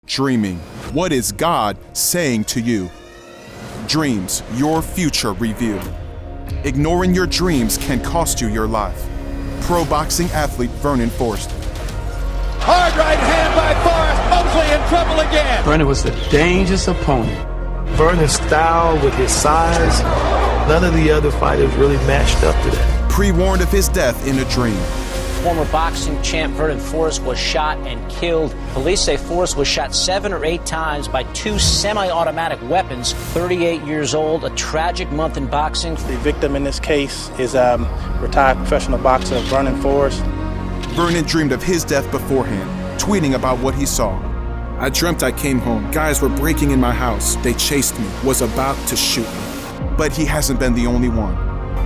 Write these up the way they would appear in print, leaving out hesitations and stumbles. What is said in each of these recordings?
Dreaming. What is God saying to you? Dreams, your future review. Ignoring your dreams can cost you your life. Pro boxing athlete Vernon Forrest. Hard right hand by Forrest. Mosley in trouble again. Vernon was a dangerous opponent. Vernon's style with his size, none of the other fighters really matched up to that. Pre-warned of his death in a dream. Former boxing champ Vernon Forrest was shot and killed. Police say Forrest was shot 7 or 8 times by 2 semi-automatic weapons. 38 years old, a tragic month in boxing. The victim in this case is retired professional boxer Vernon Forrest. Vernon dreamed of his death beforehand, tweeting about what he saw. I dreamt I came home. Guys were breaking in my house. They chased me, was about to shoot me. But he hasn't been the only one.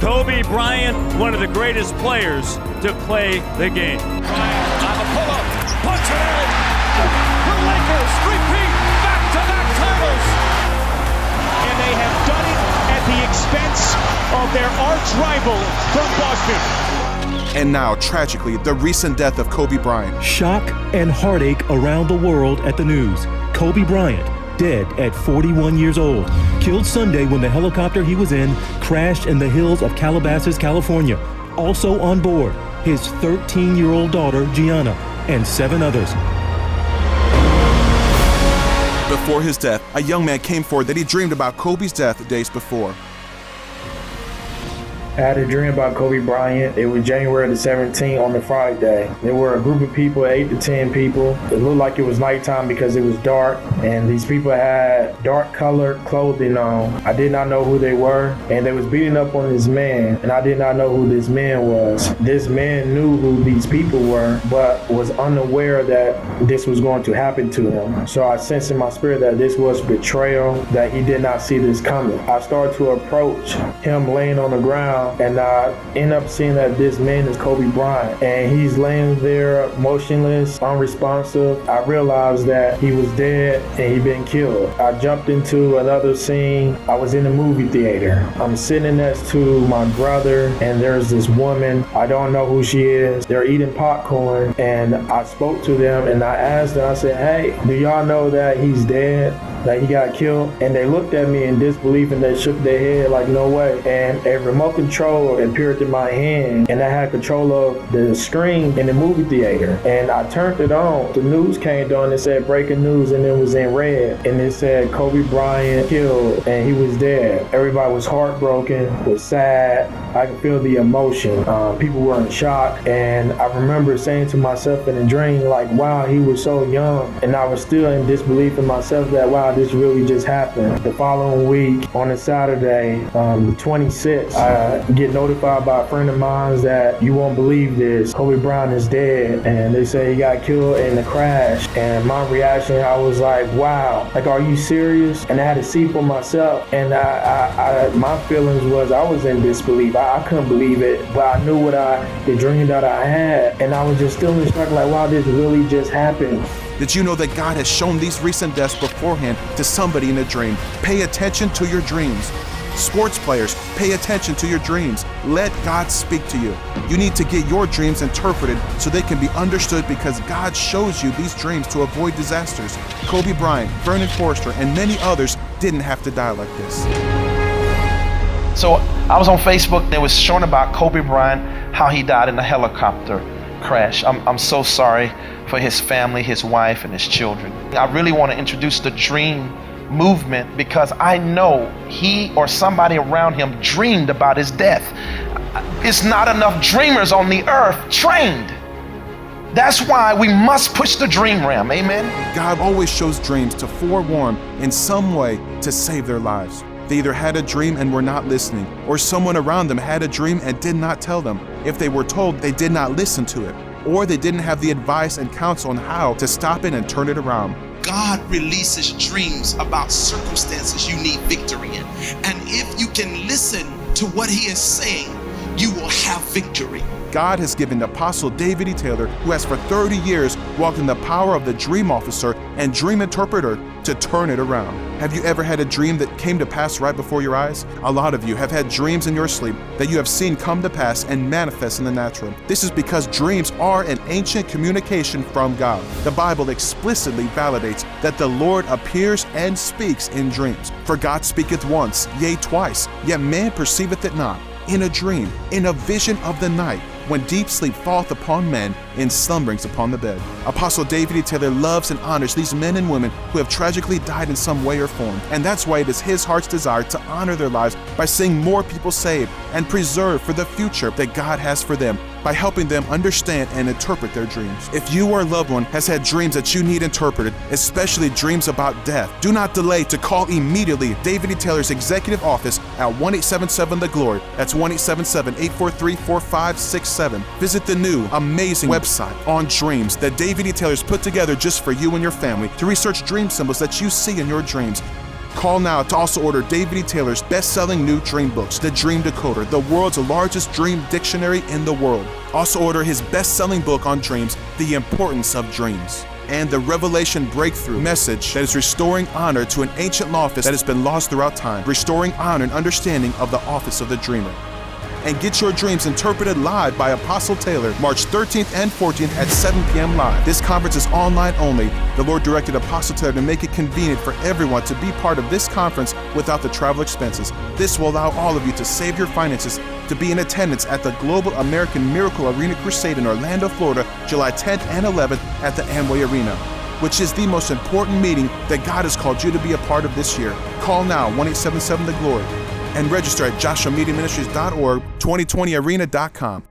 Kobe Bryant, one of the greatest players to play the game. Bryant on the pull-up, punch it in. The Lakers repeat back-to-back titles. And they have done it at the expense of their arch rival from Boston. And now, tragically, the recent death of Kobe Bryant. Shock and heartache around the world at the news. Kobe Bryant, dead at 41 years old. Killed Sunday when the helicopter he was in crashed in the hills of Calabasas, California. Also on board, his 13-year-old daughter, Gianna, and 7 others. Before his death, a young man came forward that he dreamed about Kobe's death days before. I had a dream about Kobe Bryant. It was January the 17th on the Friday. There were a group of people, 8 to 10 people. It looked like it was nighttime because it was dark, and these people had dark colored clothing on. I did not know who they were, and they was beating up on this man, and I did not know who this man was. This man knew who these people were, but was unaware that this was going to happen to him. So I sensed in my spirit that this was betrayal, that he did not see this coming. I started to approach him laying on the ground, and I end up seeing that this man is Kobe Bryant, and he's laying there motionless, unresponsive. I realized that he was dead and he'd been killed. I jumped into another scene. I was in the movie theater. I'm sitting next to my brother, and there's this woman. I don't know who she is. They're eating popcorn, and I spoke to them, and I asked them, I said, hey, do y'all know that he's dead? That he got killed? And they looked at me in disbelief, and they shook their head like, no way. And a remote control appeared in my hand, and I had control of the screen in the movie theater. And I turned it on. The news came on and said breaking news, and it was in red. And it said Kobe Bryant killed, and he was dead. Everybody was heartbroken, was sad. I could feel the emotion. People were in shock. And I remember saying to myself in a dream, like, wow, he was so young. And I was still in disbelief in myself that, wow, this really just happened. The following week, on a Saturday, the 26th, I get notified by a friend of mine that you won't believe this, Kobe Bryant is dead. And they say he got killed in the crash. And my reaction, I was like, wow, like, are you serious? And I had to see for myself. And my feelings was I was in disbelief. I couldn't believe it, but I knew the dream that I had. And I was just still in shock, like, wow, this really just happened. Did you know that God has shown these recent deaths beforehand to somebody in a dream? Pay attention to your dreams. Sports players, pay attention to your dreams. Let God speak to you. You need to get your dreams interpreted so they can be understood, because God shows you these dreams to avoid disasters. Kobe Bryant, Vernon Forrest, and many others didn't have to die like this. So I was on Facebook, they was showing about Kobe Bryant, how he died in a helicopter crash. I'm so sorry for his family, his wife, and his children. I really want to introduce the dream movement because I know he or somebody around him dreamed about his death. It's not enough dreamers on the earth trained. That's why we must push the dream realm, amen? God always shows dreams to forewarn in some way to save their lives. They either had a dream and were not listening, or someone around them had a dream and did not tell them. If they were told, they did not listen to it, or they didn't have the advice and counsel on how to stop it and turn it around. God releases dreams about circumstances you need victory in. And if you can listen to what he is saying, you will have victory. God has given Apostle David E. Taylor, who has for 30 years walked in the power of the dream officer and dream interpreter, to turn it around. Have you ever had a dream that came to pass right before your eyes? A lot of you have had dreams in your sleep that you have seen come to pass and manifest in the natural. This is because dreams are an ancient communication from God. The Bible explicitly validates that the Lord appears and speaks in dreams. For God speaketh once, yea twice, yet man perceiveth it not. In a dream, in a vision of the night, when deep sleep falleth upon men, in slumberings upon the bed. Apostle David E. Taylor loves and honors these men and women who have tragically died in some way or form, and that's why it is his heart's desire to honor their lives by seeing more people saved and preserved for the future that God has for them, by helping them understand and interpret their dreams. If you or a loved one has had dreams that you need interpreted, especially dreams about death, do not delay to call immediately David E. Taylor's executive office at 1-877-THE-GLORY. That's 1-877-843-4567. Visit the new, amazing website on dreams that David E. Taylor's put together just for you and your family to research dream symbols that you see in your dreams. Call now to also order David E. Taylor's best-selling new dream books, The Dream Decoder, the world's largest dream dictionary in the world. Also order his best-selling book on dreams, The Importance of Dreams, and the Revelation Breakthrough message that is restoring honor to an ancient office that has been lost throughout time, restoring honor and understanding of the office of the dreamer. And get your dreams interpreted live by Apostle Taylor, March 13th and 14th at 7 p.m. live. This conference is online only. The Lord directed Apostle Taylor to make it convenient for everyone to be part of this conference without the travel expenses. This will allow all of you to save your finances to be in attendance at the Global American Miracle Arena Crusade in Orlando, Florida, July 10th and 11th at the Amway Arena, which is the most important meeting that God has called you to be a part of this year. Call now, 1-877-THE-GLORY, and register at joshuamediaministries.org, 2020arena.com.